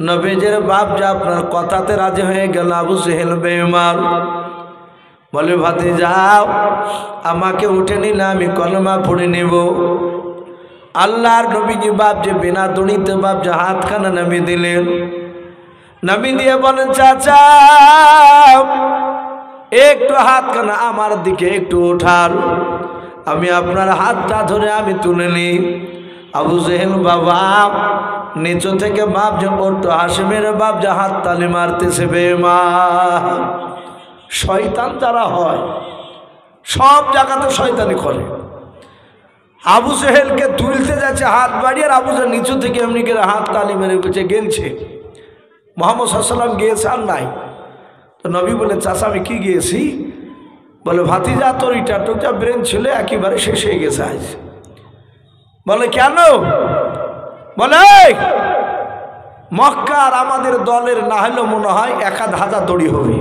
নবীজির বাপ যে আপনার কথাতে রাজি হয়ে গেল। আবু জেহেল বেঈমান বলে, ভাতিজাও আমাকে উঠে নিলে আমি কলমা পড়ে নেব। আল্লাহর নবীজি বাপ যে বিনা দড়িতে বাপ যে হাতখানা নামিয়ে দিলেন। নামিয়ে দিয়ে বলেন, চাচা একটু হাতখানা আমার দিকে একটু ওঠান, আমি আপনার হাতটা ধরে আমি তুলে নিই। আবু জেহেল বাবা নিচু থেকে বাপ যে পড়তো হাসিমের বাপ যে হাত তালি মারতেছে। বেঈমান শয়তান যারা হয় সব জায়গাতে শয়তানি করে। আবু জেহেলকে তুলতে যাচ্ছে হাত বাড়িয়ে, আর আবু জেহেল নিচু থেকে এমনি করে হাত তালি মেরে পেছে গেলছে। মুহাম্মদ সাল্লাল্লাহু আলাইহি ওয়াসাল্লাম গিয়েছে আর নাই। তো নবী বলে, চাচা আমি কি গিয়েছি? বলে, ভাতিজা তোর ইটাটুক যা ব্রেন ছিল একেবারে শেষ হয়ে গেছে আজ। বলে, কেন? বলে, মক্কার আমাদের দলের না হলেও মনে হয় 1000 দড়ি হবে,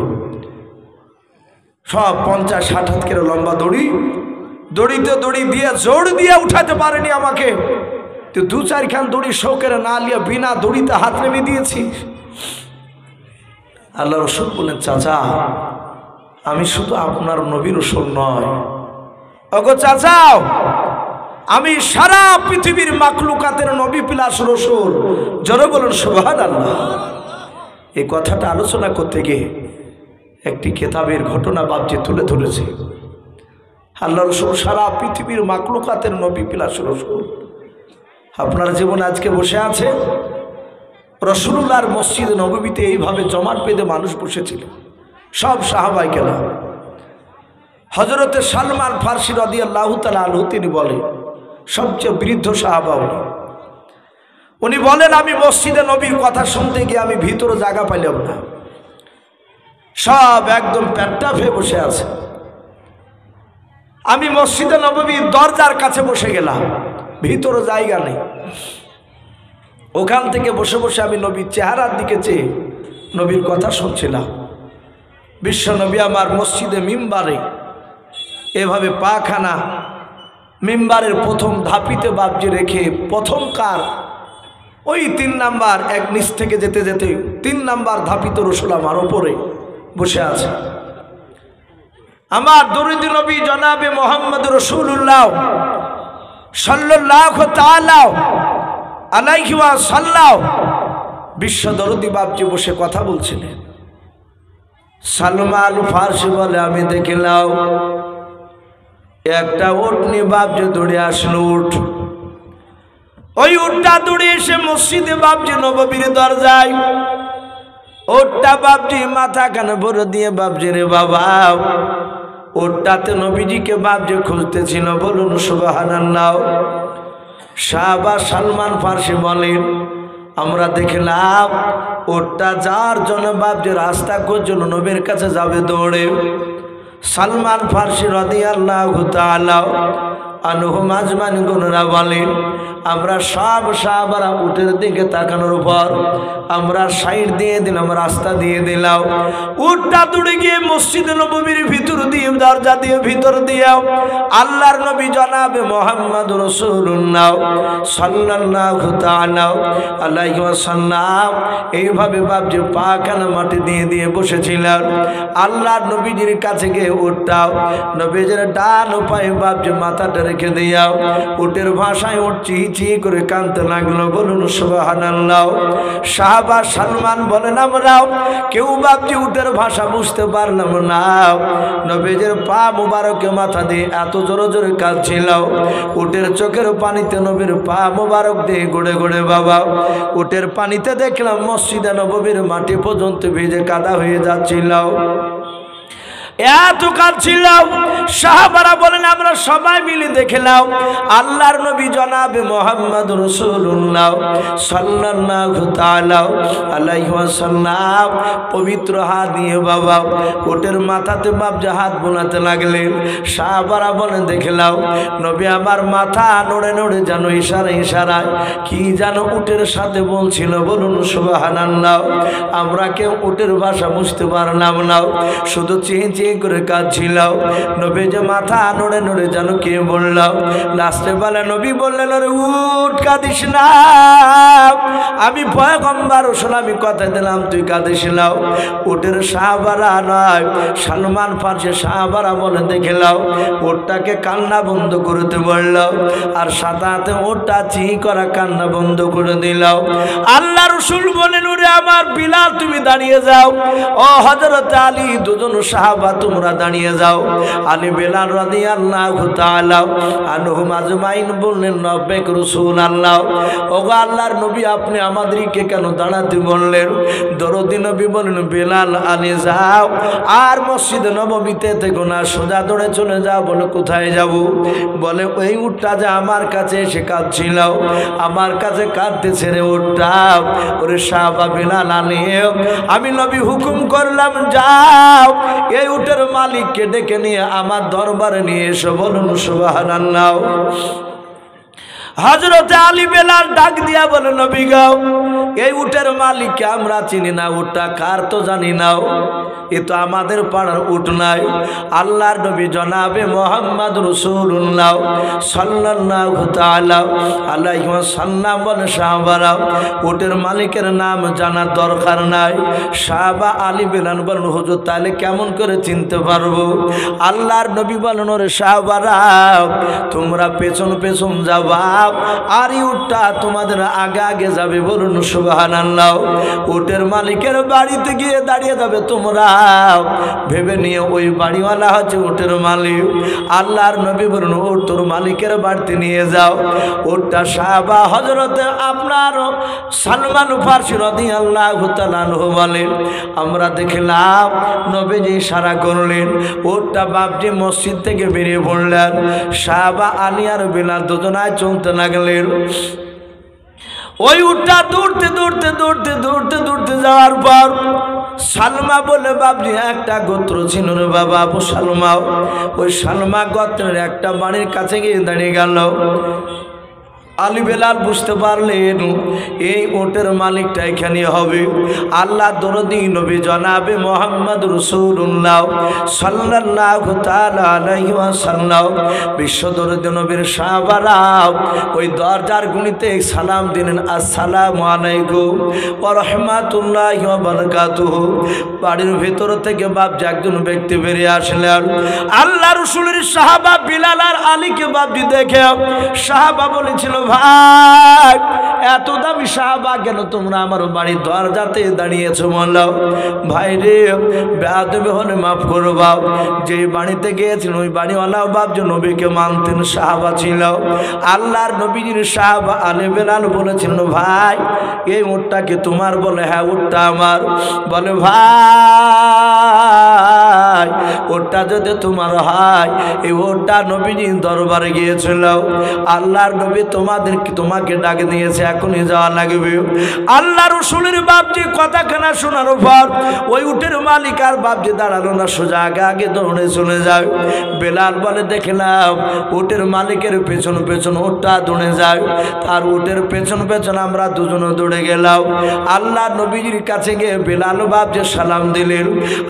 সব 50-60 হাত করে লম্বা দড়ি। দড়িতে দড়ি দিয়ে জোর দিয়ে উঠাতে পারেনি আমাকে। তো 2-4 খান দড়ি শোকের না লিয়ে বিনা দড়িতে হাত নেমে দিয়েছি। আল্লাহ রসুল বলেন, চাচা আমি শুধু আপনার নবী রসুল নয়, ওগো চাচা আমি সারা পৃথিবীর মাখলুকাতের নবী প্লাস রসুল। জোরে বলুন সুবহানাল্লাহ। এই কথাটা আলোচনা করতে গিয়ে একটি কিতাবের ঘটনা বাপজি তুলে ধরেছে। আল্লাহ রসুল সারা পৃথিবীর মাখলুকাতের নবী প্লাস রসুল। আপনার জীবনে আজকে বসে আছে রসুলুল্লাহর মসজিদ নববীতে এইভাবে জমাট বেঁধে মানুষ বসেছিল, সব সাহাবায়ে কেরাম। হযরতে সালমান ফারসি রাদিয়াল্লাহু তাআলা আনহু তিনি বলেন, সবচেয়ে বৃদ্ধ সাহাবা উনি বলেন, আমি মসজিদে নবীর কথা শুনতে গিয়ে আমি ভিতরে জায়গা পাইলাম না, সব একদম পেটটা ফেয়ে বসে আছে। আমি মসজিদে নববীর দরজার কাছে বসে গেলাম, ভিতরে জায়গা নেই। ওখান থেকে বসে বসে আমি নবীর চেহারার দিকে চেয়ে নবীর কথা শুনছিলাম। বিশ্ব নবী আমার মসজিদে মিম্বারে এভাবে পাখানা মিম্বারের প্রথম ধাপিতে বাবজি রেখে প্রথমকার ওই 3 নাম্বার এক নিচ থেকে যেতে যেতে 3 নাম্বার ধাপিত রসুল আমার ওপরে বসে আছে। আমার দরুদ নবী জনাবে মুহাম্মদ রাসূলুল্লাহ সাল্লাল্লাহু তাআলা আলাইহি ওয়াসাল্লাম বিশ্ব দরদি বাপজি বসে কথা বলছিলেন। সালমান ফারসি বলে, আমি দেখলাম একটা উট নিয়ে বাপজি দৌড়ে আসলো। উট ওই উটটা দৌড়ে এসে মসজিদে বাপজি নববীর দরজায়। উটটা বাপজি মাথা কানে ভরে দিয়ে, বাপজি রে বাবা, উটটাতে নবীজিকে বাপজি খুঁজতেছিল। বলুন সুবহানাল্লাহ। সাহাবা সালমান ফারসি বলেন, আমরা দেখলাম ওটা যার জন্য বাপজি রাস্তা করছিল নবীর কাছে যাবে দৌড়ে। সালমান ফারসি রাদিয়াল্লাহু তাআলা আনহু আজমাইন গুনরা বলেন, আমরা সব সাহাবারা উটের দিকে তাকানোর পর আমরা সাইড দিয়ে দিলাম, রাস্তা দিয়ে দিলাম। উটটা দৌড়ে গিয়ে মসজিদে নববীর ভিতর দিয়ে দরজা দিয়ে ভিতর দিয়ে আল্লাহর নবী জনাবে মুহাম্মদ রাসূলুল্লাহ সাল্লাল্লাহু তাআলা আলাইহি ওয়াসাল্লাম এইভাবে বাপজি পাখানা মাটি দিয়ে দিয়ে বসেছিলেন। আল্লাহর নবীজির কাছে গিয়ে উটটা নবীজির ডান পায়ে বাপজি মাথাটা রেখে দিয়া উটের ভাষায় উঠ চিচি করে কাঁদতে লাগলো। বলুন সুবহানাল্লাহ। সাহাবা সালমান বলেন, আমরাও কেউ বাপজি উটের ভাষা বুঝতে পারলাম না। নবীজির পা মুবারকে মাথা দিয়ে এত জোরে জোরে কাঁদছিল, উটের চোখের পানিতে নবীর পা মুবারক দিয়ে গড়ে গড়ে বাবা উটের পানিতে দেখলাম মসজিদে নববীর মাটি পর্যন্ত ভিজে কাদা হয়ে যাচ্ছিল। এত কাঁদছিল। সাহাবারা বলেন, আমরা সবাই মিলে দেখলাম আল্লাহর নবী জনাবে মুহাম্মদ রাসূলুল্লাহ সাল্লাল্লাহু তাআলা আলাইহি ওয়াসাল্লাম পবিত্র হাত দিয়ে বাবা উটের মাথাতে বাপজি হাত বোলাতে লাগলেন। সাহাবারা বলেন, দেখলাম নবী আমার মাথা নড়ে নড়ে যেন ইশারায় ইশারায় কি যেন উটের সাথে বলছিল। বলুন সুবহানাল্লাহ। আমরা কেউ উটের ভাষা বুঝতে পারলাম না, শুধু চেয়ে করে কাঁদছিল। নবী যে মাথা নড়ে নড়ে যেন কে বলল। লাস্টে বেলা নবী বললেন, ওরে উঠ, কাঁদিস না, আমি পয়গম্বর রসুল, আমি কথা দিলাম তুই কাঁদিস না। উটের সাহাবারা নয়, সালমান ফারসি সাহাবারা বলে দেখলাম ওটাকে কান্না বন্ধ করতে বলল, আর সাথে সাথে ওটা চি করা কান্না বন্ধ করে দিল। আল্লাহ রসুল বলেন, ওরে আমার বিলাল তুমি দাঁড়িয়ে যাও, ও হযরত আলী, দুজন সাহাবা তোমরা দাঁড়িয়ে যাও। আলী বেলাল রাদিয়াল্লাহু তাআলা আনহুম আজমাইন বললেন, লব্বাইক রাসূলুল্লাহ, ওগো আল্লাহর নবী আপনি আমাদেরকে কেন দাঁড়াতে বললেন? দরদি নবী বললেন, বেলাল, আলী যাও আর মসজিদে নববীতে থেকো না, সোজা দৌড়ে চলে যাও। বলে কোথায় যাব? বলে ওই উটটা যে আমার কাছে এসে কাঁদছিল, আমার কাছে কাঁদতেছে রে উটটা। ওরে সাহাবা বেলাল, আলী, আমি নবী হুকুম করলাম যাও এই উটের মালিককে ডেকে নিয়ে আমার দরবারে নিয়ে এসো। বলুন সুবহানাল্লাহ। হযরত আলী বেলাল ডাক দিয়া বলে, নবী গাও, এই উটের মালিককে আমরা চিনি না, উটটা কার তো জানি না, এ তো আমাদের পাড়ার উট নাই। আল্লাহর নবী জনাবে মুহাম্মদ রাসূলুল্লাহ সাল্লাল্লাহু তাআলা আলাইহি ওয়াসাল্লাম বলে, সাহাবারা উটের মালিকের নাম জানার দরকার নাই। সাহাবা আলী বেলাল বলেন, হুজুর তাহলে কেমন করে চিনতে পারবো? আল্লাহর নবী বলেন, ওরে সাহাবারা তোমরা পেছন পেছন যাবা, আর এই উটটা তোমাদের আগে আগে যাবে। বলুন সুবহানাল্লাহ। উটের মালিকের বাড়িতে গিয়ে দাঁড়িয়ে যাবে তোমরা, ভেবে নিয়ে ওই বাড়িওয়ালা হচ্ছে উটের মালিক। আল্লাহর নবী বলুন, ও তোর মালিকের বাড়িতে নিয়ে যাও। উটটা সাহাবা হযরতে আপনার সালমান ফারসি রাদিয়াল্লাহু তাআলা আনহু বলেন, আমরা দেখলাম নবীজি ইশারা করলেন, উটটা বাপজি মসজিদ থেকে বেরিয়ে পড়লেন। সাহাবা আলী আর বেলাল দুজনায় চলতে লাগলেন। ওই উটটা দৌড়তে দৌড়তে দৌড়তে দৌড়তে দৌড়তে যাওয়ার পর সালমা বলে, বাপজি একটা গোত্র ছিল রে বাবা, আবু সালমা, ওই সালমা গোত্রের একটা বাড়ির কাছে গিয়ে দাঁড়িয়ে গেল। আলী বেলাল বুঝতে পারলেন এই ওটের মালিকটা এখানে হবে। আল্লাহ দরদি নবী জনাবে মুহাম্মদ রাসূলুল্লাহ সাল্লাল্লাহু তাআলা আলাইহি ওয়াসাল্লাম বিশ্ব দরদি নবীর সাহাবারা ওই দরজার গুনিতে সালাম দিলেন, আসসালামু আলাইকুম ওয়া রাহমাতুল্লাহি ওয়া বারাকাতুহু। বাড়ির ভিতর থেকে বাপজি একজন ব্যক্তি বেরিয়ে আসলেন। আল্লাহ রাসূলের সাহাবা বিলাল আর আলীকে বাপজি দেখে সাহাবা বলেছিল, ভাই এত দামি সাহাবা কেন তোমরা আমার বাড়ির দরজাতে দাঁড়িয়েছো? বললাম, ভাই রে বেয়াদবি হলে মাফ করবা, যে বাড়িতে গিয়েছেন ওই বাড়িওয়ালাও বাপজি নবীকে মানতেন, সাহাবা ছিল। আল্লাহর নবীজির সাহাবা আলী বেলাল বলেছিলেন, ভাই এই উটটা কি তোমার? বলে হ্যাঁ উটটা আমার। বলে ভাই ওটা যদি তোমার হয়, এই ওটা নবীজি দরবারে গিয়েছিল, আল্লাহর নবী তোমাকে ডাক দিয়েছে, এখনই যাওয়া লাগবে। আল্লাহ রসুলের বাপজি কথাখানা শোনার পর ওই উটের মালিক আর বাপজি দাঁড়ালো না, সোজা আগে আগে দৌড়ে চলে যায়। বেলাল বলে, দেখলাম উটের মালিকের পেছন পেছন ওটা দৌড়ে যায়, তার উটের পেছন পেছন আমরা দুজনে দৌড়ে গেলাম। আল্লাহ নবীজির কাছে গিয়ে বেলাল বাপজি সালাম দিলেন,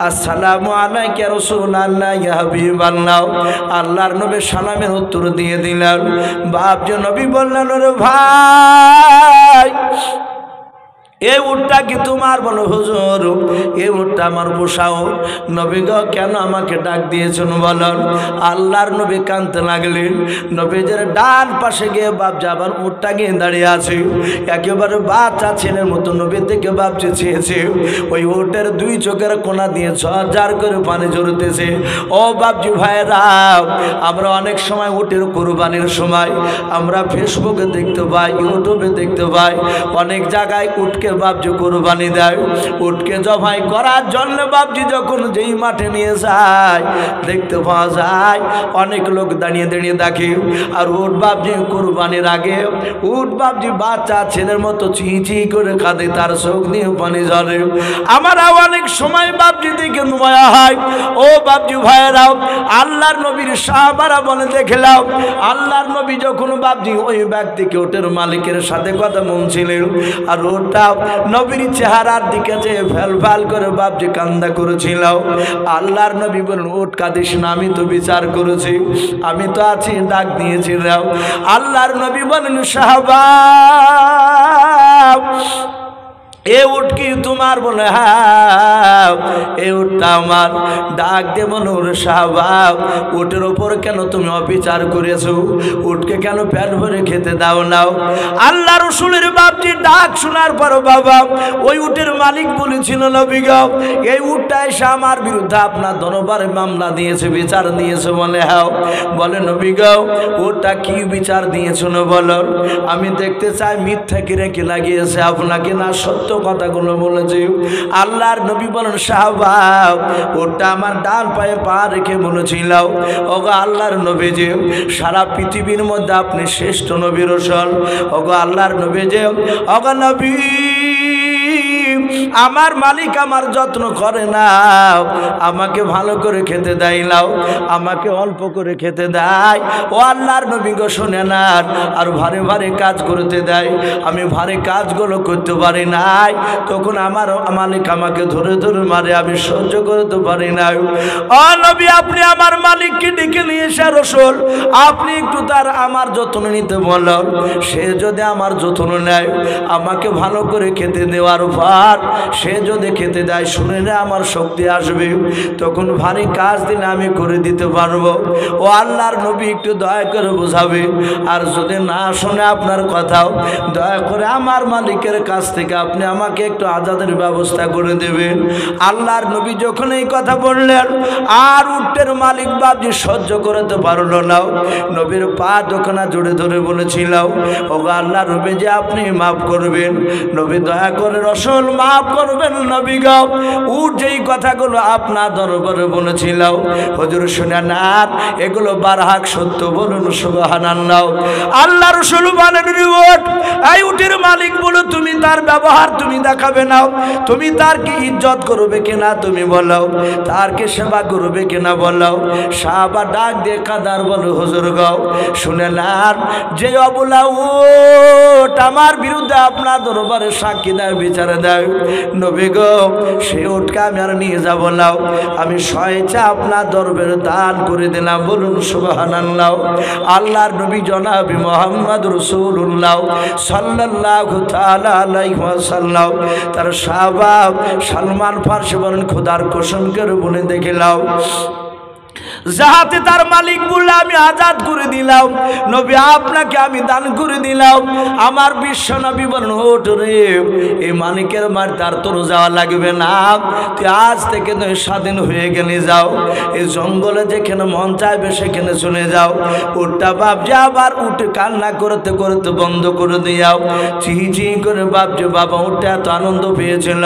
আসসালামু আলাইকা ইয়া রাসূলুল্লাহ ইয়া হাবিবাল্লাহ। আল্লাহর নবী সালামের উত্তর দিয়ে দিলেন। বাপজি নবী বললেন, রে ভাই এই উটটা কি তোমার? বলো হুজুর এই উটটা আমার পোষাও। নবী গো কেন আমাকে ডাক দিয়েছেন বলেন? আল্লাহর নবী কাঁদতে লাগলেন। নবীদের ডান পাশে গিয়ে বাপজি আবার উটটা গিয়ে দাঁড়িয়ে আছে, একেবারে বাচ্চা ছেলের মতো নবী থেকে বাপজি চেয়েছে। ওই উটের দুই চোখের কোনা দিয়ে ঝরঝর করে পানি ঝরতেছে। ও বাপজি ভাইরা, আমরা অনেক সময় উটের কুরবানির সময় আমরা ফেসবুকে দেখতে পাই, ইউটিউবে দেখতে পাই, অনেক জায়গায় উটকে বাপজি কুরবানি দেয়। উটকে জবাই করার জন্য বাপজি যখন যেই মাঠে নিয়ে যায় দেখতে পাওয়া যায় অনেক লোক দাঁড়িয়ে দাঁড়িয়ে দেখে। আর উট বাপজি কুরবানির আগে উট বাপজি বাচ্চা ছেলের মতো চিঁচি করে কাঁদে, তার চোখ দিয়ে পানি ঝরে। আমরা অনেক সময় বাপজি দেখে নয়া হয়। ও বাপজি ভাইয়েরাও, আল্লাহর নবীর সাহাবারা বলে দেখলাম আল্লাহর নবী যখন বাপজি ওই ব্যক্তিকে উটের মালিকের সাথে কথা বলছিলেন, আর ওটা নবীর চেহারার দিকে যে ফেল ফেল করে বাপজি কান্দা করেছিল। আল্লাহর নবী বলেন, উঠ কাঁদিস না, আমি তো বিচার করেছি, আমি তো আছি, ডাক দিয়েছিলাম। আল্লাহর নবী বলেন, সাহাবা এ উট কি তোমার? বলে হ্যাঁ, এ উটটা আমার। ডাক দিয়ে বলো, সাহাবা উটের ওপর কেন তুমি অবিচার করেছো? উটকে কেন পেট ভরে খেতে দাও নাও? আল্লাহ রসুলের বাপজি ডাক শোনার পর বাবা ওই উটের মালিক বলেছিল, নবী গো, এই উটটা এসে আমার বিরুদ্ধে আপনার দরবারে মামলা দিয়েছে, বিচার দিয়েছে। বলে হ্যাঁ। বলে নবী গো, উটটা কি বিচার দিয়েছো না বলো, আমি দেখতে চাই মিথ্যা কিরে কি লাগিয়েছে আপনাকে, না সত্য কথাগুলো বলেছে। আল্লাহর নবী বলেন, সাহাবা ওটা আমার ডান পায়ে পা রেখে বলেছিল, ওগো আল্লাহর নবী যে সারা পৃথিবীর মধ্যে আপনি শ্রেষ্ঠ নবী রাসূল। ওগো আল্লাহর নবী যে, ওগো নবী আমার মালিক আমার যত্ন করে না, আমাকে ভালো করে খেতে দেয় নাও, আমাকে অল্প করে খেতে দেয়। ও আল্লাহর নবী গো শোনেন, আর ভারে ভারে কাজ করতে দেয়, আমি ভারে কাজগুলো করতে পারি নাই, তখন আমার মালিক আমাকে ধরে ধরে মারে, আমি সহ্য করতে পারি না। ও নবী আপনি আমার মালিককে ডেকে নিয়ে এসে রাসূল আপনি একটু তার আমার যত্ন নিতে বলো, সে যদি আমার যত্ন নেয়, আমাকে ভালো করে খেতে দেওয়ার পর সে যদি খেতে দেয়, শুনে না আমার শক্তি আসবে, তখন ভারী কাজ দিলে আমি করে দিতে পারবো। ও আল্লাহর নবী একটু দয়া করে বোঝাবে, আর যদি না শুনে আপনার কথাও, দয়া করে আমার মালিকের কাছ থেকে আপনি আমাকে একটু আজাদের ব্যবস্থা করে দেবেন। আল্লাহর নবী যখন এই কথা বললেন, আর উটের মালিক বাপজি সহ্য করতে পারলো না। নবীর পা দোকানা জুড়ে ধরে বলেছিল, ওগো আল্লাহর নবী যে আপনি মাফ করবেন, নবী দয়া করে রাসূল মাফ করবেন। নবী গো, উট যেই কথাগুলো আপনার দরবারে বলেছিল হুজুর শুনেন, আর এগুলো বারহাক সত্য, বলুন সুবহানাল্লাহ। আল্লাহ রাসূল বলেন, উট এই উটের মালিক বলো, তুমি তার ব্যবহার তুমি দেখাবে না, তুমি তার কি ইজ্জত করবে কিনা তুমি বলো, তার কি সেবা করবে কিনা বলো। সাহাবা ডাক দিয়ে কাদার বলো, হুজুর গো শুনেন, আর যে অবলা উট আমার বিরুদ্ধে আপনার দরবারে সাক্ষী দেয়, বিচারে দেয়, নবী গো সে উটকে আমি আর নিয়ে যাব না, আমি স্বেচ্ছা আপনার দরবারে দান করে দিলাম, বলুন সুবহানাল্লাহ। আল্লাহর নবী জনাবি মুহাম্মদ রাসূলুল্লাহ সাল্লাল্লাহু তাআলা আলাইহি ওয়াসাল্লাম তার সাহাবা সালমান ফারসি বলেন, খোদার কসম করে বলে দেখিলাম, যাহাতে তার মালিক বললে আমি আজাদ করে দিলাম, নবী আপনাকে আমি দান করে দিলাম। আমার বিশ্ব নবী বলেন, ওঠ রে, এই মালিকের মার তার তোর যাওয়া লাগবে না, তুই আজ থেকে তুই স্বাধীন হয়ে গেলে যাও, এই জঙ্গলে যেখানে মন চাইবে সেখানে চলে যাও। উঠটা বাপজি আবার উঠে কান্না করতে করতে বন্ধ করে দিয়াও, চিহি চিহি করে বাপজি বাবা উঠে এত আনন্দ পেয়েছিল।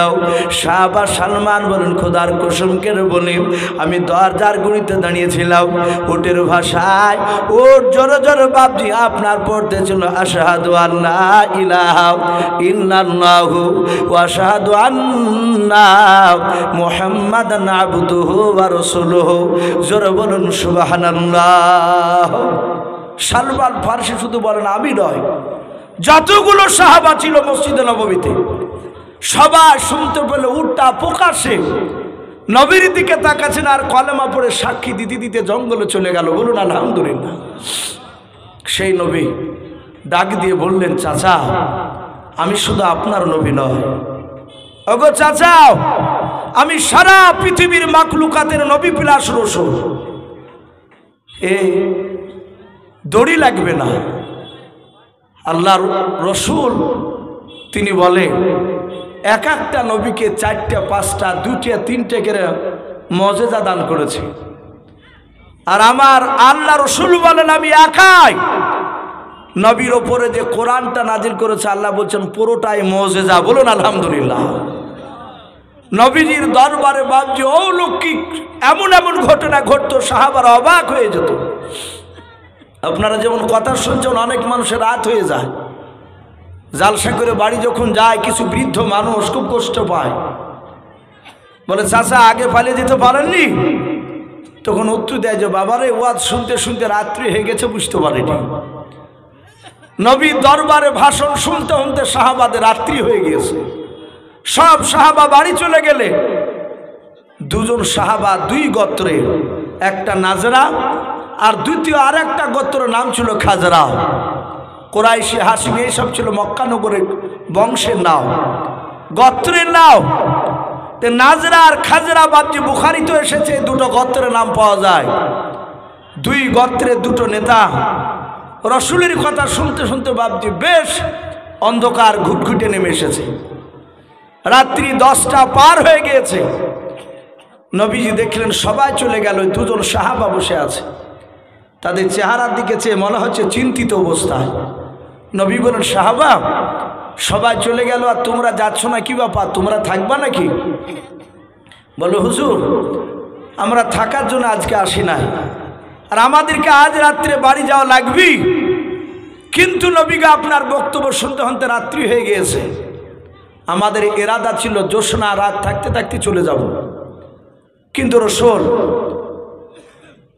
সাহাবা সালমান বলেন, খোদার কসম করে বলি, আমি দরজার গুড়িতে দাঁড়িয়েছিলাম, উটের ভাষায় ওর জোরে জোরে বাপজি আপনার পড়তেছিল, আশহাদু আল্লা ইলাহা ইল্লাল্লাহু ওয়া আশহাদু আন্না মুহাম্মাদান আবদুহু ওয়া রাসূলুহু, জোরে বলুন সুবহানাল্লাহ। সালমান ফারসি শুধু বলেন আমি নয়, যতগুলো সাহাবা ছিল মসজিদে নববীতে সবাই শুনতে পেলে উটটা প্রকাশ্যে নবীর দিকে তাকাচ্ছেন, আর কলেমা পড়ে সাক্ষী দিতে দিতে জঙ্গলে চলে গেল, বলুন আলহামদুলিল্লাহ। সেই নবী ডাক দিয়ে বললেন, চাচা আমি শুধু আপনার নবী নয়, ওগো চাচা আমি সারা পৃথিবীর মাখলুকাতের নবী প্লাস রাসূল। এ দড়ি লাগবে না, আল্লাহর রাসূল তিনি বলেন, এক একটা নবীকে 4টা 5টা 2টা 3টে করে মজেজা দান করেছে, আর আমার আল্লাহ রাসূল বলেন আমি একাই নবীর ওপরে যে কোরআনটা নাজিল করেছে, আল্লাহ বলছেন পুরোটাই মজেজা, বলুন আলহামদুলিল্লাহ। নবীজির দরবারে বাপজি অলৌকিক এমন এমন ঘটনা ঘটতো, সাহাবারা অবাক হয়ে যেত। আপনারা যেমন কথা শুনছেন, অনেক মানুষের রাত হয়ে যায়, জালসা করে বাড়ি যখন যায়, কিছু বৃদ্ধ মানুষ খুব কষ্ট পায়, বলে চাচা আগে পালিয়ে যেতে পারেননি? তখন উত্তর দেয় যে বাবারে ওয়াজ শুনতে শুনতে রাত্রি হয়ে গেছে, বুঝতে পারিনি। নবীর দরবারে ভাষণ শুনতে শুনতে সাহাবাদের রাত্রি হয়ে গিয়েছে। সব সাহাবা বাড়ি চলে গেলে দুজন সাহাবা দুই গোত্রে, একটা নাজরা আর দ্বিতীয় আর একটা গোত্র নাম ছিল খাজরা। কোরাইশি, হাশিমি এইসব ছিল মক্কা নগরের বংশের নাম, গোত্রের নাম। নাজরা আর খাজরা বাবজি বুখারীতে এসেছে, দুটো গোত্রের নাম পাওয়া যায়। দুই গোত্রের দুটো নেতা রসুলের কথা শুনতে শুনতে বাবজি বেশ অন্ধকার ঘুটঘুটে নেমে এসেছে। রাত্রি 10টা পার হয়ে গিয়েছে। নবীজি দেখলেন সবাই চলে গেল, দুজন সাহাবা বসে আছে। তাদের চেহারার দিকে চেয়ে মনে হচ্ছে চিন্তিত অবস্থায়। নবী বলেন, সাহাবা সবাই চলে গেল আর তোমরা যাচ্ছ না, কি ব্যাপার, তোমরা থাকবা নাকি? বলো, হুজুর আমরা থাকার জন্য আজকে আসি নাই, আর আমাদেরকে আজ রাত্রে বাড়ি যাওয়া লাগবে। কিন্তু নবীকে আপনার বক্তব্য শুনতে শুনতে রাত্রি হয়ে গিয়েছে। আমাদের ইরাদা ছিল জ্যোৎস্না রাত থাকতে থাকতে চলে যাব, কিন্তু রাসূল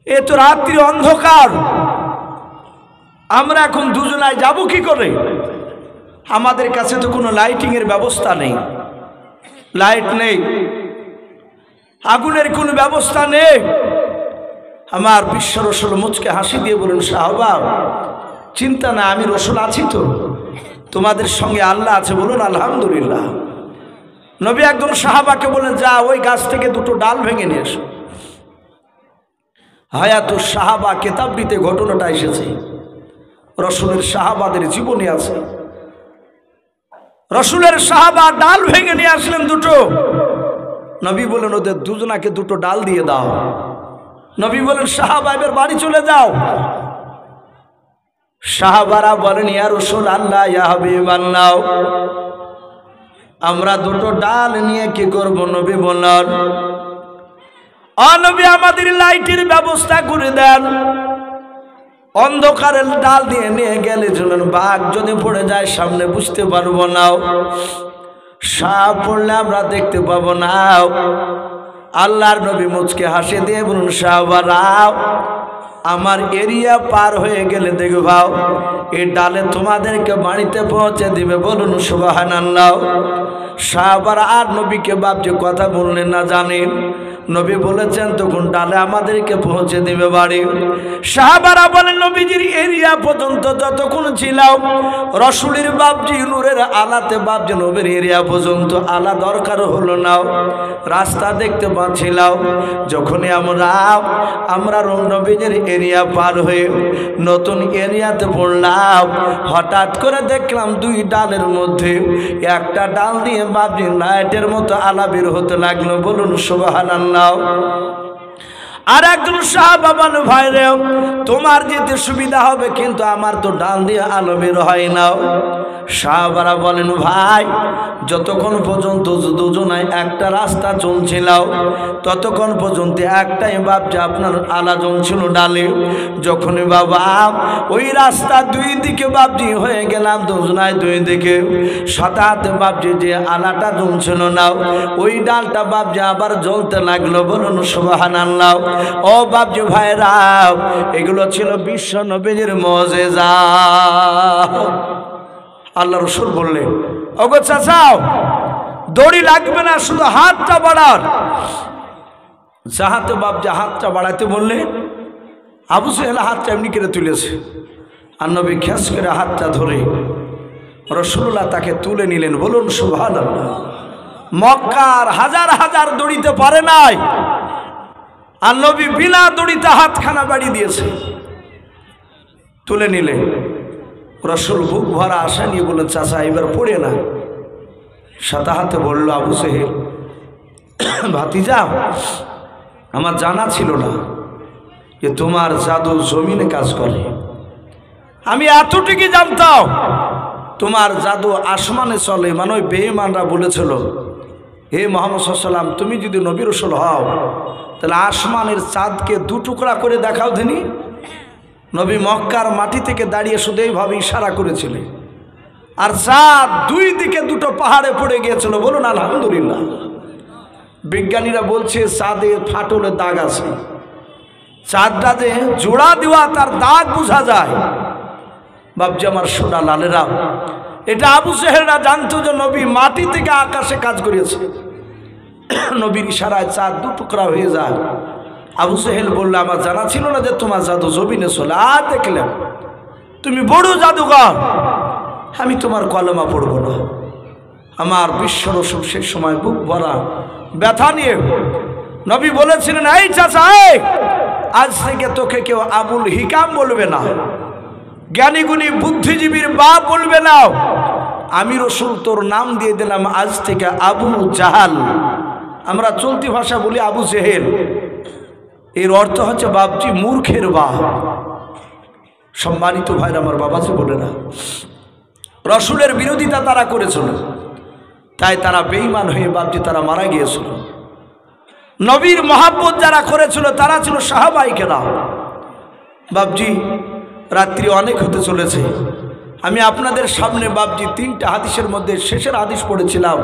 এ তো রাত্রি অন্ধকার, আমরা এখন দুজনায় যাব কি করে? আমাদের কাছে তো কোনো লাইটিংয়ের ব্যবস্থা নেই, লাইট নেই, আগুনের কোনো ব্যবস্থা নেই। আমার বিশ্ব রাসূল মুচকে হাসি দিয়ে বলেন, সাহাবা চিন্তা না, আমি রাসূল আছি তো, তোমাদের সঙ্গে আল্লাহ আছে, বলুন আলহামদুলিল্লাহ। নবী একজন সাহাবাকে বলেন, যা ওই গাছ থেকে দুটো ডাল ভেঙে নিয়ে এসো। হায়াতুস সাহাবা কেতাবটিতে ঘটনাটা এসেছে, রাসূলের সাহাবাদের জীবনে আছে। রাসূলের সাহাবা ডাল ভেঙে নিয়ে আসলেন দুটো। নবী বলেন, ওদের দুজনাকে দুটো ডাল দিয়ে দাও। নবী বলেন, সাহাবা এবার বাড়ি চলে যাও। সাহাবারা বলেন, ইয়া রাসূলুল্লাহ, ইয়া হাবিবাল্লাহ, আমরা দুটো ডাল নিয়ে কি করব? নবী বলেন, নবী আমাদের লাইটের ব্যবস্থা করে দেন। অন্ধকারের ডাল দিয়ে নিয়ে গেলে চলেন, বাঘ যদি পড়ে যায় সামনে বুঝতে পারবো না, সাপ পড়লে আমরা দেখতে পাবো না। আল্লাহর নবী মুচকে হাসি দিয়ে বলুন, সাহাবারা আমার এরিয়া পার হয়ে গেলে দেখবাও এই ডালে তোমাদেরকে বাড়িতে পৌঁছে দিবে, বলুন সুবহানাল্লাহ। সাহাবারা আর নবীকে বাপজি কথা বললেন না, জানেন নবী বলেছেন তখন ডালে আমাদেরকে পৌঁছে দিবে বাড়ি। সাহাবারা বলেন, নবীজির এরিয়া পর্যন্ত যতক্ষণ ছিলাম, রাসূলের বাপজি নূরের আলাতে বাপজি নবীর এরিয়া পর্যন্ত আলা দরকার হলো না, রাস্তা দেখতে পাচ্ছিলাম। যখনই আমরা নবীজির এরিয়া পার হয়ে নতুন এরিয়াতে পড়লাম, হঠাৎ করে দেখলাম দুই ডালের মধ্যে একটা ডাল দিয়ে বাপজি লাইটের মতো আলা বের হতে লাগলো, বলুন সুবহানাল্লাহ। আর একজন সাহাবা বলে, ভাই রে তোমার যেতে সুবিধা হবে, কিন্তু আমার তো ডাল দিয়ে আলো বের হয় না। সাহাবারা বলেন, ভাই যতক্ষণ পর্যন্ত দুজনায় একটা রাস্তা চলছিল ততক্ষণ পর্যন্ত একটাই বাপজি আপনার আলা জ্বলছিল ডালে। যখনই বাবা ওই রাস্তা দুই দিকে বাপজি হয়ে গেলাম, দুজনায় দুই দিকে হঠাৎ বাপজি যে আলাটা জ্বলছিল না, ওই ডালটা বাপজি আবার জ্বলতে লাগলো, বলুন সুবহানাল্লাহ। ও বাপজি ভাইরা, এগুলো ছিল বিশ্ব নবীর মুজিজা। আল্লাহ রাসূল বললেন, ওগো চাচাও দড়ি লাগবে না, শুধু হাতটা বাড়ান। যাহাতে বাপজি হাতটা বাড়াতে বললে, আবু সুহেল হাতটা এমনি করে তুলেছে, আর নবী খেস করে হাতটা ধরে রাসূলুল্লাহ তাকে তুলে নিলেন, বলুন সুবহানাল্লাহ। মক্কার হাজার হাজার দড়িতে পারে নাই, আর নবী বিনা দড়িতে হাতখানা বাড়িয়ে দিয়েছে, তুলে নিলেন। রাসূল বুক ভরা আশা নিয়ে বললেন, চাচা এবার পড়ে না। সাদা হাতে বলল আবু সুহেল, ভাতিজা আমার জানা ছিল না যে তোমার জাদু জমিনে কাজ করে, আমি এতটুকু জানতাম তোমার জাদু আসমানে চলে। মানে ওই বেঈমানরা বলেছিল, হে মুহাম্মদ সাল্লাল্লাহু আলাইহি ওয়াসাল্লাম, তুমি যদি নবী রাসূল হও তাহলে আসমানের চাঁদকে দু টুকরা করে দেখাও দিনি। নবী মক্কার মাটি থেকে দাঁড়িয়ে শুধু এইভাবে ইশারা করেছিলেন, আর চাঁদ দুই দিকে দুটো পাহাড়ে পড়ে গিয়েছিল, বলুন আলহামদুলিল্লাহ। বিজ্ঞানীরা বলছে চাঁদে ফাটলে দাগ আছে, চাঁদটা যে জোড়া দেওয়া তার দাগ বোঝা যায়। বাপজি আমার সোনা লালেরা, এটা আবু জেহেলরা জানতো যে নবী মাটি থেকে আকাশে কাজ করেছে। নবীর ইশারায় চাঁদ দু টুকরা হয়ে যায়। আবু জেহেল বললে আমার জানা ছিল না যে তোমার জাদু জমিনে চলে। আর দেখলাম তুমি বড় জাদুঘর, আমি তোমার কলমা পড়ব না। আমার বিশ্ব রসুল সেই সময় বুক ভরা ব্যথা নিয়ে নবী বলেছিলেন, এই চাচা, আজ থেকে তোকে কেউ আবুল হিকাম বলবে না, জ্ঞানীগুণী বুদ্ধিজীবীর বাপ বলবে না। আমি রসুল তোর নাম দিয়ে দিলাম আজ থেকে আবু জাহাল। আমরা চলতি ভাষা বলি আবু জেহেল। এর অর্থ হচ্ছে বাপজি মূর্খের বাপ। সম্মানিত ভাইরা আমার, বাবাজি বলে না, রসুলের বিরোধিতা তারা করেছিল, তাই তারা বেঈমান হয়ে বাপজি তারা মারা গিয়েছিল। নবীর মহাব্বত যারা করেছিল তারা ছিল সাহাবায়ে কেরাম। বাপজি রাত্রি অনেক হতে চলেছে, আমি আপনাদের সামনে বাপজি 3টা হাদিসের মধ্যে শেষের হাদিস পড়েছিলাম,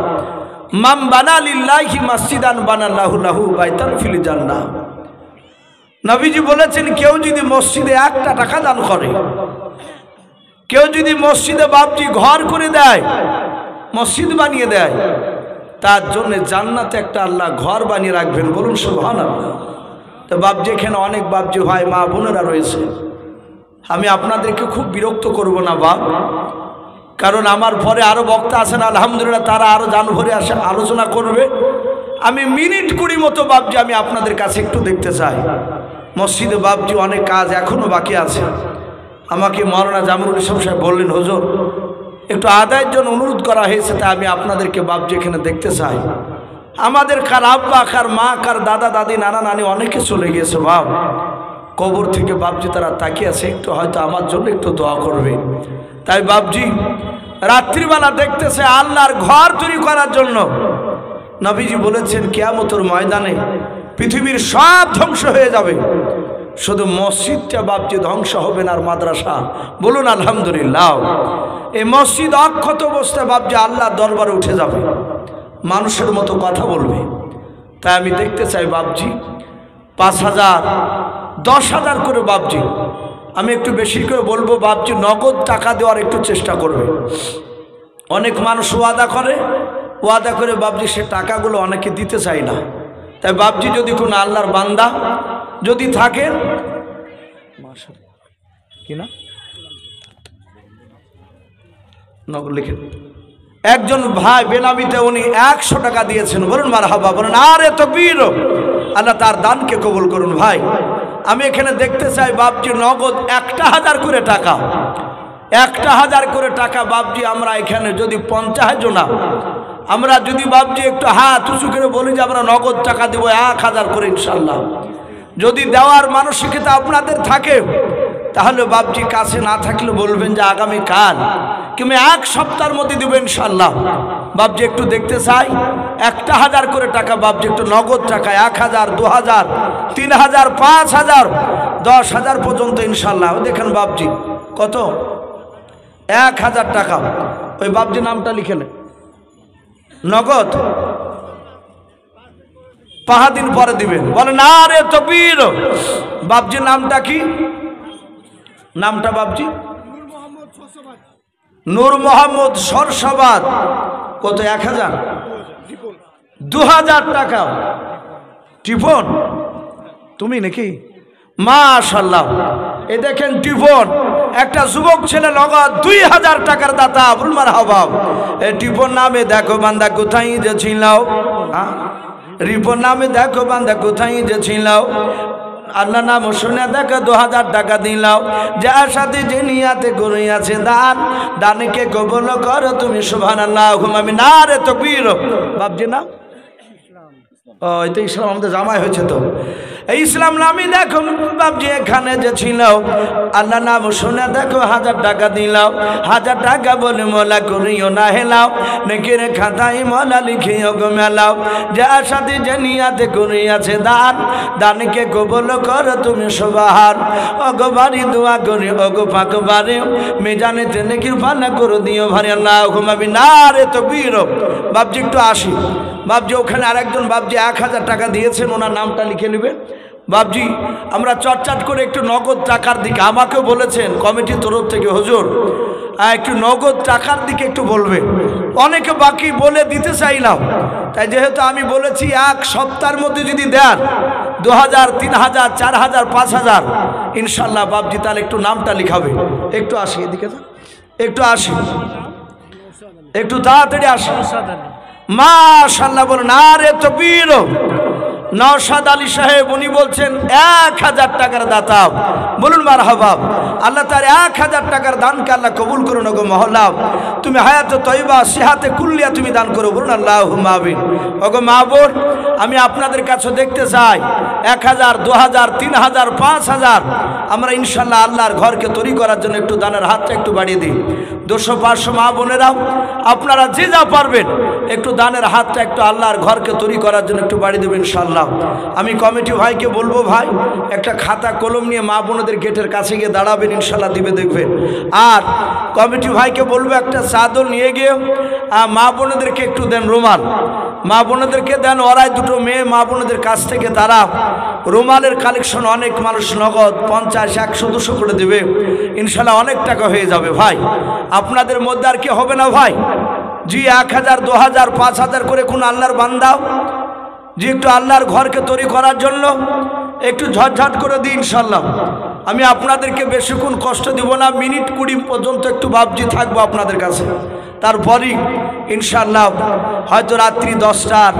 মাম বানা লিল্লাহি মাসজিদান বানাল্লাহু লাহু বাইতান ফিল জান্নাহ। নবীজি বলেছেন, কেউ যদি মসজিদে 1টা টাকা দান করে, কেউ যদি মসজিদে বাপজি ঘর করে দেয়, মসজিদ বানিয়ে দেয়, তার জন্য জান্নাতে একটা আল্লাহ ঘর বানিয়ে রাখবেন। বলুন সুবহানাল্লাহ। তো বাপজি এখানে অনেক বাপজি ভাই মা বোনেরা রয়েছে, আমি আপনাদেরকে খুব বিরক্ত করব না বাপ, কারণ আমার পরে আরও বক্তা আছেন আলহামদুলিল্লাহ, তারা আরও জান ভরে আসে আলোচনা করবে। আমি মিনিট 20 মতো বাপজি আমি আপনাদের কাছে একটু দেখতে চাই। মসজিদে বাপজি অনেক কাজ এখনও বাকি আছে। আমাকে মাওলানা জামিরুল ইসলাম সাহেব বললেন, হুজুর একটু আদায়ের জন্য অনুরোধ করা হয়েছে, তাই আমি আপনাদেরকে বাপজি এখানে দেখতে চাই। আমাদের কার আব্বা, কার মা, কার দাদা দাদি, নানা নানি অনেকে চলে গিয়েছে বাপ, কবর থেকে বাপজি তারা তাকিয়ে আছে, একটু হয়তো আমার জন্য একটু দোয়া করবে। তাই বাপজি রাত্রিবেলা দেখতেছে আল্লাহর ঘর তৈরি করার জন্য। নবীজি বলেছেন কিয়ামতের ময়দানে পৃথিবীর সব ধ্বংস হয়ে যাবে, শুধু মসজিদটা বাপজি ধ্বংস হবে না, আর মাদ্রাসা। বলুন আলহামদুলিল্লাহ। এই মসজিদ অক্ষত অবস্থায় বাপজি আল্লাহর দরবারে উঠে যাবে, মানুষের মতো কথা বলবে। তাই আমি দেখতে চাই বাপজি 5,000 10,000 করে বাপজি, আমি একটু বেশি করে বলবো বাপজি, নগদ টাকা দেওয়ার একটু চেষ্টা করবে। অনেক মানুষ ওয়াদা করে বাপজি সে টাকাগুলো অনেকে দিতে চায় না। তাই বাপজি যদি কোনো আল্লাহর বান্দা যদি থাকে, কিনা নগদ লিখেন, একজন ভাই বেনামিতে উনি 100 টাকা দিয়েছেন। বলুন মারহাবা, বলুন আরে তাকবীর। আল্লাহ তার দানকে কবুল করুন। ভাই আমি এখানে দেখতে চাই বাপজি নগদ 1,000 করে টাকা, 1,000 করে টাকা বাপজি। আমরা এখানে যদি 50 জনা আমরা যদি বাপজি একটু হাত উঁচু করে বলি যে আমরা নগদ টাকা দেবো 1,000 করে ইনশাল্লাহ, যদি দেওয়ার মানসিকতা আপনাদের থাকে, তাহলে বাপজি কাছে না থাকলে বলবেন যে আগামীকাল কিংবা 1 সপ্তাহের মধ্যে দেবেন ইনশাল্লাহ। বাপজি একটু দেখতে চাই 1,000 করে টাকা বাপজি, একটু নগদ টাকা 1,000 2,000 3,000 5,000 10,000 পর্যন্ত ইনশাল্লাহ। দেখেন বাপজি কত, 1,000 টাকা। ওই বাপজি নামটা লিখে নেন, নগদ 5 দিন পরে দিবেন। বলে না রে তাকবীর। বাপজির নামটা কি? নামটা বাপজি নূর মোহাম্মদ সরসাবাদ। কত? 1,000 2,000 টাকা। টিফন তুমি নাকি? মাশাআল্লাহ। এই দেখেন টিফন, একটা যুবক ছেলে নগদ 2,000 টাকার দাতা। বলুন মারহাবা। এই টিফন নামে দেখো বান্দা কোথায় যে ছিলাও, রিপন নামে দেখো বান্দা কোথায় যে ছিলাও, আল্লাহ নাম শুনে দেখো 2,000 টাকা দিলাও, যার সাথে যে নিয়াতে করিয়াছে দান, দানকে কবুল করো তুমি সুবহানাল্লাহ। আমি না রে তাকবীর। বাপজি না, ও এটা ইসলাম আমাদের জামাই হয়েছে তো। এই ইসলাম নামই দেখো বাপজি এখানে যে ছিল, আল্লাহ নাম শুনে দেখো 1,000 টাকা দিলাও, 1,000 টাকা বলে মোলা করিও না হেলাও, নেকির খাতায় মোলা লিখিও গো মেলাও, যার সাথে যে নিয়াতে করিয়াছে দান, দানকে কবুল করো তুমি সুবহান। ওগো বাড়ি দোয়া করি ওগো পাক বাড়ি, মিজানেতে নেকির পানা করে দিও ভারি আল্লাহ। ঘুমাবি না রে তাকবীর। বাপজি একটু আসি বাপজি, ওখানে আরেকজন বাপজি 1,000 টাকা দিয়েছেন, ওনার নামটা লিখে নেবেন। বাপজি আমরা চটচট করে একটু নগদ টাকার দিকে, আমাকেও বলেছেন কমিটির তরফ থেকে, হুজুর একটু নগদ টাকার দিকে একটু বলবে। অনেকে বাকি বলে দিতে চাইলাম, তাই যেহেতু আমি বলেছি এক সপ্তাহের মধ্যে যদি দেন 2000, 3000, 4000, 5000 ইনশাল্লাহ বাপজি তাহলে একটু নামটা লিখাবে। একটু আসি এদিকে, একটু আসি, একটু তাড়াতাড়ি আসি। মাশাআল্লাহ বলুন আরে তাকবীর। নওশাদ আলী সাহেব উনি বলছেন 1000 টাকার দাতা, বলুন মারহাবা। আল্লাহ তার 1000 টাকার দানকে আল্লাহ কবুল করুন। ওগো মহল্লা তুমি হায়াতে তয়্যিবা সিহাতে কুল্লিয়া তুমি দান করো, বলুন আল্লাহুম্মা আমিন। ওগো মা বোন আমি আপনাদের কাছে দেখতে চাই 1000, 2000, 3000, 5000 আমরা ইনশাল্লাহ আল্লাহর ঘরকে তৈরি করার জন্য একটু দানের হাতটা একটু বাড়িয়ে দিই। 200, 500 মা বোনেরাও আপনারা যে যা পারবেন একটু দানের হাতটা একটু আল্লাহর ঘরকে তৈরি করার জন্য একটু বাড়িয়ে দেবেন ইনশাল্লাহ। আমি কমিটি ভাইকে বলবো ভাই একটা খাতা কলম নিয়ে মা বোনদের গেটের কাছে গিয়ে দাঁড়াবেন, ইনশাল্লাহ দিবে দেখবেন। আর কমিটি ভাইকে বলবো একটা চাদর নিয়ে গিয়ে মা বোনদেরকে একটু দেন রুমাল, মা বোনদেরকে দেন। ওরাই দুটো মেয়ে মা বোনদের কাছ থেকে তারা রুমালের কালেকশন অনেক মানুষ নগদ 50, 100, 200 করে দেবে, ইনশাল্লাহ অনেক টাকা হয়ে যাবে ভাই। আপনাদের মধ্যে আর কি হবে না ভাই জি 1000, 2000, 5000 করে কোন আল্লাহর বান্দা যে একটু আল্লাহর ঘরকে তৈরি করার জন্য একটু ঝটঝট করে দিই ইনশাল্লাহ। আমি আপনাদেরকে বেশিক্ষণ কষ্ট দিব না, মিনিট 20 পর্যন্ত একটু বাবজি থাকবো আপনাদের কাছে। তারপরই ইনশাল্লাহ হয়তো রাত্রি 10টার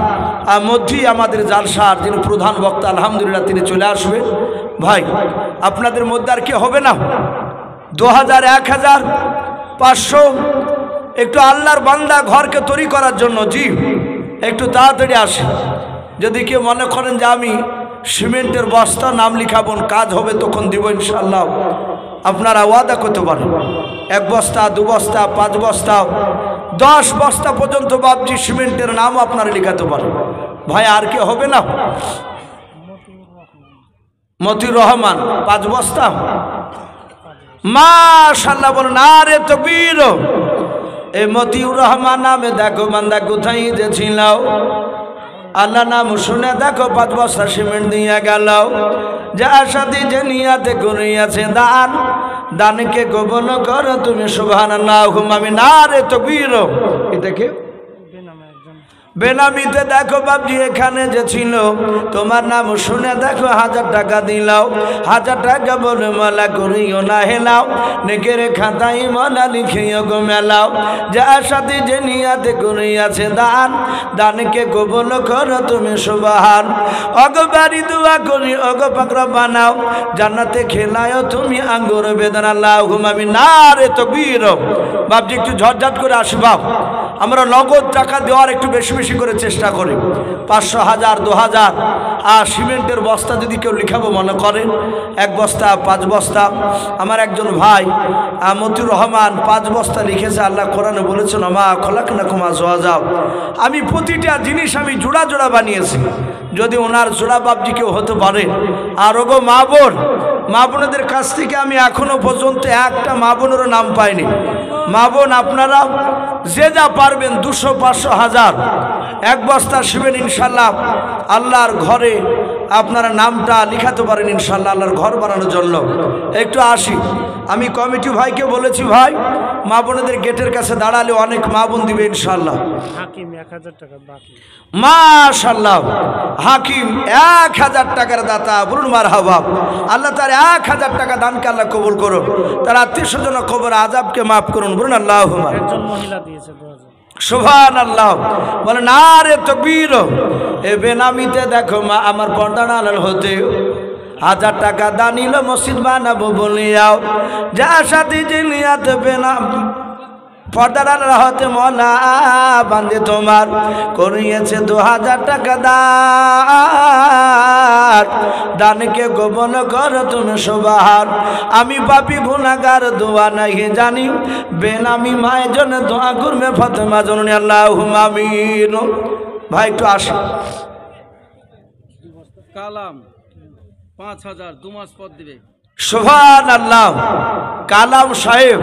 মধ্যেই আমাদের জালসার যিনি প্রধান বক্তা আলহামদুলিল্লাহ তিনি চলে আসবে। ভাই আপনাদের মধ্যে আর কি হবে না 2000, 1000, 500 একটু আল্লাহর বান্দা ঘরকে তৈরি করার জন্য জি একটু তাড়াতাড়ি আসে। যদি কেউ মনে করেন যে আমি সিমেন্টের বস্তা নাম লিখাবো কাজ হবে তখন দিব ইনশাল্লাহ, আপনারা ওয়াদা করতে পারেন 1 বস্তা, 2 বস্তা, 5 বস্তা, 10 বস্তা পর্যন্ত বাবজি সিমেন্টের নামও আপনারা লিখাতে পারেন। ভাই আর কি হবে না মতিউর রহমান 5 বস্তা মাশাআল্লাহ বলুন আরে তাকবীর। এই মতিউর রহমান নামে দেখো বান্দা কোথায় যে ছিল, আল্লাহ নাম শুনে দেখো 5 বস্তা সিমেন্ট দিয়ে গেল। যার সাথে যে নিয়াতে করিয়াছে দান, দানকে কবুল করো তুমি সুবহানাল্লাহুম্মা আমিন। আরে তাকবীর। এটা কি বেনামিতে দেখো বাবজি এখানে যে ছিল তোমার নাম শুনে দেখো 1000 টাকা দিলাও, 1000 টাকা বলে মালা করিও না হেলাও, নেকের খাতায় মালা লিখিও গো মেলাও। যার সাথে যে নিয়াতে করিয়াছে দান, দানকে কবুল করো তুমি সুবহান। অগো বাড়ি দোয়া করি অগো পাকড়া বানাও, জান্নাতে খেলায়ও তুমি আঙ্গুর বেদন আল্লাহুম্মা আমিন। আরে তাকবীর। বাবজি একটু ঝটঝট করে আসবা, আমরা নগদ টাকা দেওয়ার একটু বেশি বেশি করে চেষ্টা করি। 500, 1000, 2000 আর সিমেন্টের বস্তা যদি কেউ লিখাবো মনে করেন 1 বস্তা, 5 বস্তা। আমার একজন ভাই মতিউর রহমান 5 বস্তা লিখেছে। আল্লাহ কোরআনে বলেছেন মা খলাকনাকুম আজওয়াজা, আমি প্রতিটা জিনিস আমি জোড়া জোড়া বানিয়েছি। যদি ওনার জোড়া বাবজি কেউ হতে পারে। আর ওগো মা বোন, মা বোনদের কাছ থেকে আমি এখনো পর্যন্ত একটা মা বোনেরও নাম পাইনি। মা বোন আপনারা যে যা পারবেন 200, 500, 1000 1 বস্তা শিবেন ইনশাল্লাহ আল্লাহর ঘরে আপনারা নামটা লিখাতে পারেন ইনশাল্লাহ আল্লাহর ঘর বানানোর জন্য। একটু আসি, আমি কমিটি ভাইকে বলেছি ভাই মা বোনদের গেটের কাছে দাঁড়ালে অনেক মা বোন দিবে ইনশাল্লাহ। হাকিম 1000 টাকা বাকি মাশাআল্লাহ, হাকিম 1000 টাকার দাতা, বলুন মারহাবা। আল্লাহ তার 1000 টাকা দানকে আল্লাহ কবুল করুন, তার আত্মীয়স্বজন কবর আযাবকে মাফ করুন, বলুন আল্লাহুম্মা। একজন মহিলা দিয়েছে 2000 সুবহানাল্লাহ বলেন আরে তাকবীর। এ বেনামিতে দেখো মা আমার পর্দা আড়াল হতে 1000 টাকা দানিল মসজিদ বানাবো বলিয়াও, যার সাথে যে নিয়াত বেনাম পর্দার আড়াল হতে মলা বান্দে তোমার করিয়েছে 2000 টাকা দান, দানকে গোপন করো তুমি সুবহান। আমি পাপী গুনাহগার দোয়া নাই জানি, বেনামি মায়ের জন্য দোয়া করবে ফাতেমা জননী আল্লাহুম্মা আমিন। ভাই একটু আসে। কালাম 5000 2 মাস পর দিবে সুবহানাল্লাহ। কালাম সাহেব,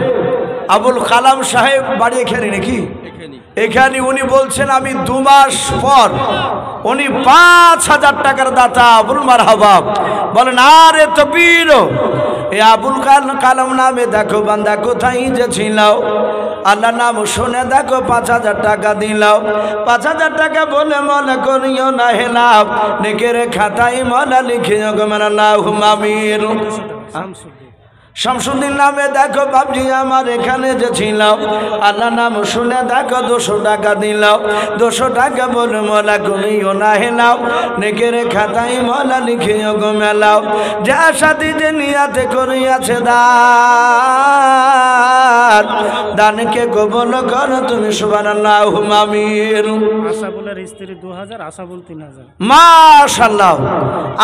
আবুল কালাম সাহেব বাড়ি এখানে নাকি এখানে উনি বলছেন আমি 2 মাস পর উনি 5,000 টাকার দাতা। বলুন মারহাবা, বলেন আরে তাকবীর। এ আবুল কালাম নামে দেখো বান্দা কোথায় যে ছিল, আল্লাহ নাম শুনে দেখো 5,000 টাকা দিল। 5,000 টাকা বলে মনে করিও না হেলাম, নেকের খাতায় মনে লিখিও গো আল্লাহুম্মা আমিন। শামসুদ্দিন নামে দেখো বাবজি আমার এখানে যে ছিল, আল্লাহ নাম শুনে দেখো 200 টাকা দিল। 200 টাকা বলে মলা করিও না হেলাও, নেকের খাতায় মলা লিখিও গো মেলাও। যা সাথী যে নিয়াতে করিয়াছে দান, দানকে কবুল করো তুমি সুবহানাল্লাহুম্মা আমিন। আশাবুলের স্ত্রী 2000, আশাবুল 3000। মাশাআল্লাহ,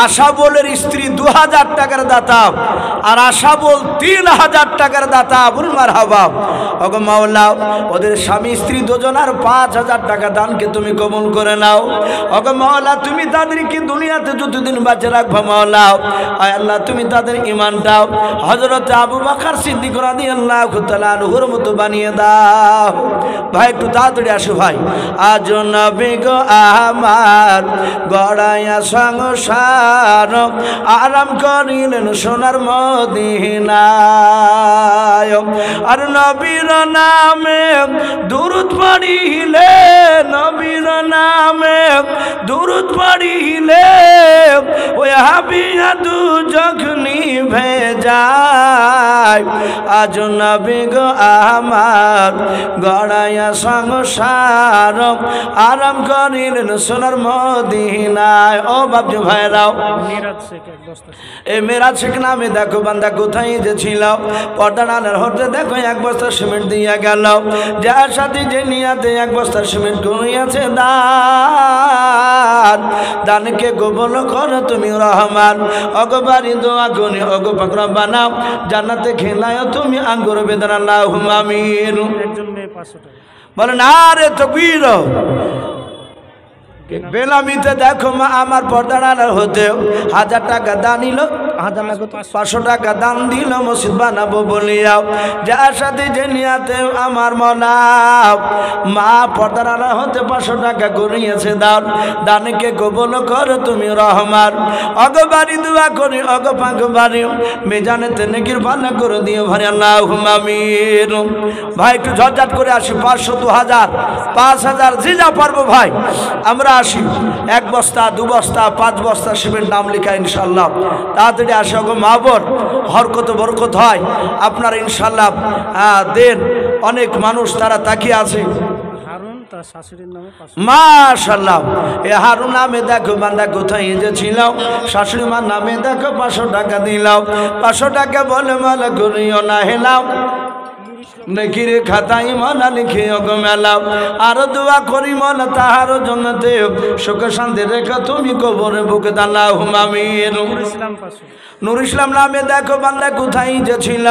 আশাবুলের স্ত্রী 2000 টাকার দাতা আর আশাবুল 3000 টাকার দাতা। বলুন মারহাবা। ওগো মাওলা, ওদের স্বামী স্ত্রী দুজনার 5,000 টাকা দানকে তুমি কবুল করে নাও। ওগো মাওলা, তুমি তাদেরকে দুনিয়াতে যতদিন বাঁচে রাখবা মাওলা, আয় আল্লাহ তুমি তাদের ঈমানটাও হযরত আবু বকর সিদ্দিক রাদিয়াল্লাহু তাআলা আনহুর মতো বানিয়ে দাও। ভাই একটু তাড়াতাড়ি আসো ভাই। আজ নবী গো আমার গড়াইয়া সংসার, আরাম করিলেন সোনার মদিনায়। আর নবীর নামে দুরূদ পড়িলে, নবীর নামে দুরূদ পড়িলে ওই হাবিয়া দু যখনি ভেজায়। আজ নবী গো আমার গড়াইয়া সংসার, আরাম করিলেন সোনার মদিনায়। ও বাবজি ভাইরাও, এই মেরাজ শেখ নামে দেখো বান্দা কোথায় যে ছিল, পর্দা ডালের হতে দেখো 1 বস্তা সিমেন্ট দিয়া গেল। যার সাথে যে নিয়াতে 1 বস্তা সিমেন্ট করিয়াছে দান, দানকে কবুল করো তুমি রহমান। অগবারি দোয়া করি অগ পাক রব্বানা, জান্নাতে খেলায় তুমি আঙ্গুর বেদনা আল্লাহুম্মা আমিন। বলেন আরে তাকবীর। বেলামিতে দেখো মা আমার পর্দার হতে 1000 টাকা দান দিল, 500 টাকা দান দিল মসজিদ বানাবো বলিয়াও। যার সাথে যে নিয়াতে আমার মনা মা পর্দার হতে 500 টাকা করিয়েছে দান, দানকে কবুল করো তুমি রহমান। অগবারি দোয়া করি অগ পাক বাড়ি, মেজানেতে নেকির ভালো করে দিও ভাই আল্লাহুম্মা আমিন। ভাই একটু ঝটঝট করে আসি। 500, 2000, 5000 যে যা পারবো ভাই আমরা আসি। 1 বস্তা 2 বস্তা 5 বস্তা সিমেন্ট নাম লেখা ইনশাল্লাহ তাড়াতাড়ি আসে। গো মা বোন, হরকত বরকত হয় আপনার ইনশাল্লাহ দেন। অনেক মানুষ তারা তাকিয়ে আছে। মাশাআল্লাহ, এ হারুন নামে দেখো বান্দা কোথায় যে ছিল, শাশুড়ি মার নামে দেখো 500 টাকা দিলাও। 500 টাকা বলে মালা করিও না হেলাও, নেকির খাতাই মনা লিখে গো মেলাও। আরো দোয়া করি মনা তাহার জন্য দেব, সুখ শান্তি রেখো তুমি কবরে বুকে আল্লাহুম্মা আমিন। নূর ইসলাম নামে দেখো বান্দা কোথায় যে ছিল,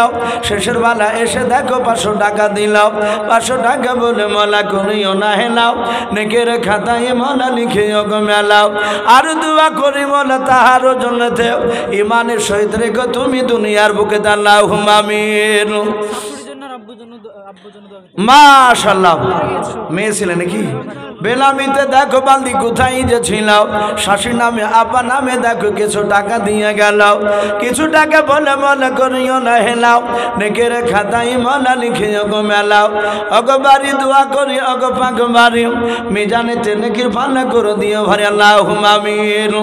শেষের বেলা এসে দেখো 500 টাকা দিলাও। 500 টাকা বলে মলা করিও না হেলাও, নেকির খাতাই মনা লিখে গো মেলাও। আরো দোয়া করি মনা তাহার জন্য দেব, ইমানের সহিত রেখো তুমি দুনিয়ার বুকে আল্লাহুম্মা আমিন। মাশাআল্লাহ, মেয়ে ছিলেন নাকি? বেলামিতে দেখো বান্দি কোথায় যে ছিল, শাশুড়ি নামে আপা নামে দেখো কিছু টাকা দিয়ে গেল। কিছু টাকা বলে মনে করিও না হেলাও, নেকের খাতায় মলা লিখিও গো মেলাও। অগবারি দোয়া করি অগ পাক বাড়ি, মিজানেতে নেকির ভালো করে দিও ভাই আল্লাহুম্মা আমিন।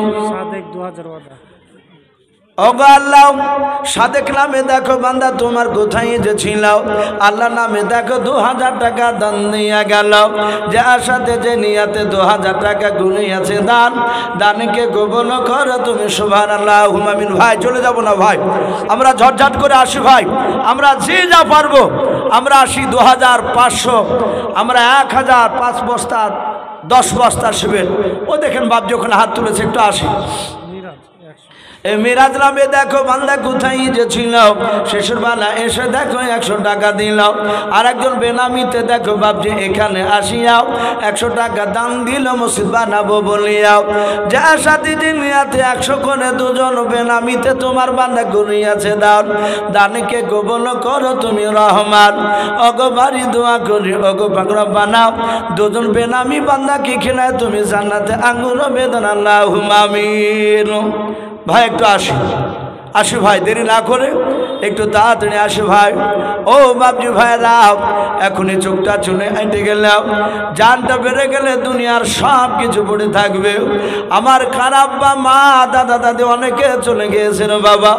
ওগো আল্লাহ, সাদেক নামে দেখো বান্দা তোমার কোথায় যে ছিল, আল্লাহ নামে দেখো 2000 টাকা দান দিয়া গেল। যার সাথে যে নিয়াতে 2000 টাকা গুনিয়াছে দান, দানকে কবুল করো তুমি সুবহানাল্লাহুম্মা আমিন। ভাই চলে যাব না ভাই, আমরা ঝটঝট করে আসি ভাই। আমরা যে যা পারবো আমরা আসি। 2500, আমরা 1000, 5 বস্তা 10 বস্তা সিমেন্ট। ও দেখেন বাপ যখন হাত তুলেছে, একটু আসি। এ মিরাজ নামে দেখো বান্দা কোথায় যে ছিল, শেষের বেলা এসে দেখো 100 টাকা দিল। আর একজন বেনামিতে দেখো বাপজি এখানে আসিয়াও 100 টাকা দান দিল মসজিদ বানাবো বলিয়াও। যা সাথী জিনিয়াতে 100 করে দুজন বেনামিতে তোমার বান্দা গুনিয়াছে দান। দানকে কবুল করো তুমি রহমান। অগো বাড়ি দোয়া করি অগো পাকড়া বানাও, দুজন বেনামি বান্দাকে খেলায় তুমি জান্নাতে আঙ্গুর বেদন আল্লাহুম্মা আমিন। ভাই একটু আসি ভাই, দেরি না করে একটু তাড়াতাড়ি আসে ভাই। ও বাপজি ভাইরা, এখনই চোখটা চুনে হেঁটে গেলাম, জানটা বেড়ে গেলে দুনিয়ার সব কিছু পড়ে থাকবে। আমার খারাপ বা মা দাদা দাদি অনেকে চলে গিয়েছিল বাবা,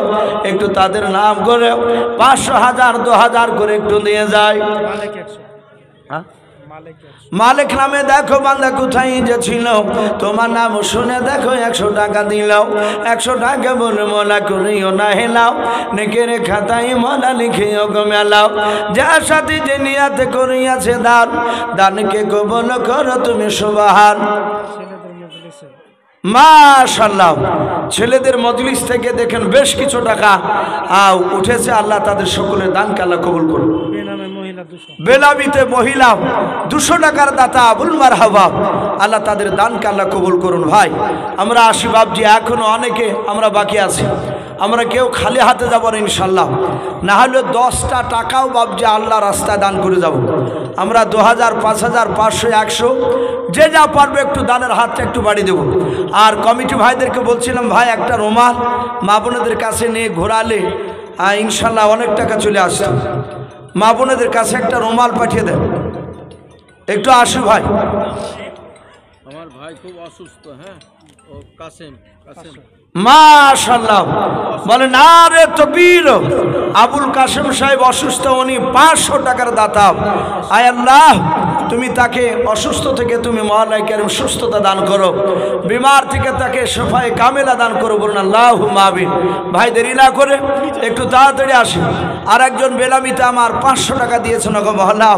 একটু তাদের নাম করে 500 1000 2000 করে একটু দিয়ে যায়। হ্যাঁ মালিক নামে দেখো বান্দা কোথায় যে ছিল, তোমার নাম শুনে দেখো 100 টাকা দিল। 100 টাকা বলে মোলা করিও না হেলাও, নেকের খাতায় মোলা লিখিও গো মেলাও। যার সাথে যে নিয়াতে করিয়াছে দান, দানকে কবুল করো তুমি সুবহান। মাশাআল্লাহ, ছেলেদের মজলিস থেকে দেখেন বেশ কিছু টাকা উঠেছে। আল্লাহ তাদের সকলের দানকে আল্লাহ কবুল করুন। বেলাবিতে মহিলা 200 টাকার দাতা আবুল মারহাবা, আল্লাহ তাদের দানকে আল্লাহ কবুল করুন। ভাই আমরা আসি বাপজি, এখনো অনেকে আমরা বাকি আছি, আমরা কেউ খালি হাতে যাবো না ইনশাল্লাহ। না হলে 10টা টাকাও বাপজি আল্লাহ রাস্তায় দান করে যাব। আমরা 2000 5000 500 100 যে যা পারবে একটু দানের হাতটা একটু বাড়িয়ে দেবো। আর কমিটি ভাইদেরকে বলছিলাম ভাই একটা রুমাল মা বোনেদের কাছে নিয়ে ঘোরালে ইনশাল্লাহ অনেক টাকা চলে আসতো। মা বোনেদের কাছে একটা রুমাল পাঠিয়ে দেন, একটু আসো ভাই। আমার ভাই খুব অসুস্থ। হ্যাঁ, ও কাসেম মাশাআল্লাহ বলে না রে তকবীর। আবুল কাসেম সাহেব অসুস্থ, উনি 500 টাকার দাতা। আয় আল্লাহ তুমি তাকে অসুস্থ থেকে তুমি মওলাই কারীম সুস্থতা দান করো, বিমার থেকে তাকে শিফায়ে কামেলা দান করো, বলুন আল্লাহুম্মা আমিন। ভাই দেরি না করে একটু তাড়াতাড়ি আসি। আর একজন বেলামিতে আমার 500 টাকা দিয়েছেন। ওগো মওলা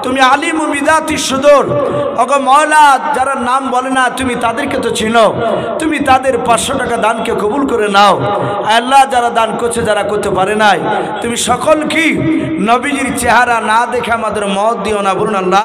তুমি আলিম বিদাতি সুদূর, ওগো মওলা যারা নাম বলে না তুমি তাদেরকে তো চিনো, তুমি তাদের 500 টাকা দানকে কবুল করে নাও। আল্লাহ যারা দান করছে যারা করতে পারে নাই, তুমি সকল কি নবীজির চেহারা না দেখে আমাদের মত দিও না, বলুন আল্লাহ।